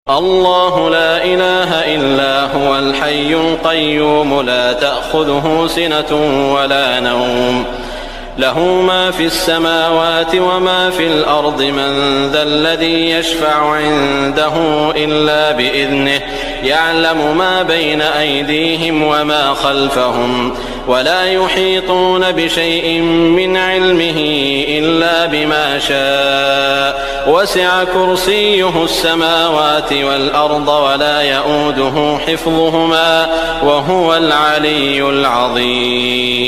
الله لا إله إلا هو الحي القيوم لا تأخذه سنة ولا نوم له ما في السماوات وما في الأرض من ذا الذي يشفع عنده إلا بإذنه يعلم ما بين أيديهم وما خلفهم ولا يحيطون بشيء من علمه إلا بما شاء وسع كرسيه السماوات والأرض ولا يؤوده حفظهما وهو العلي العظيم.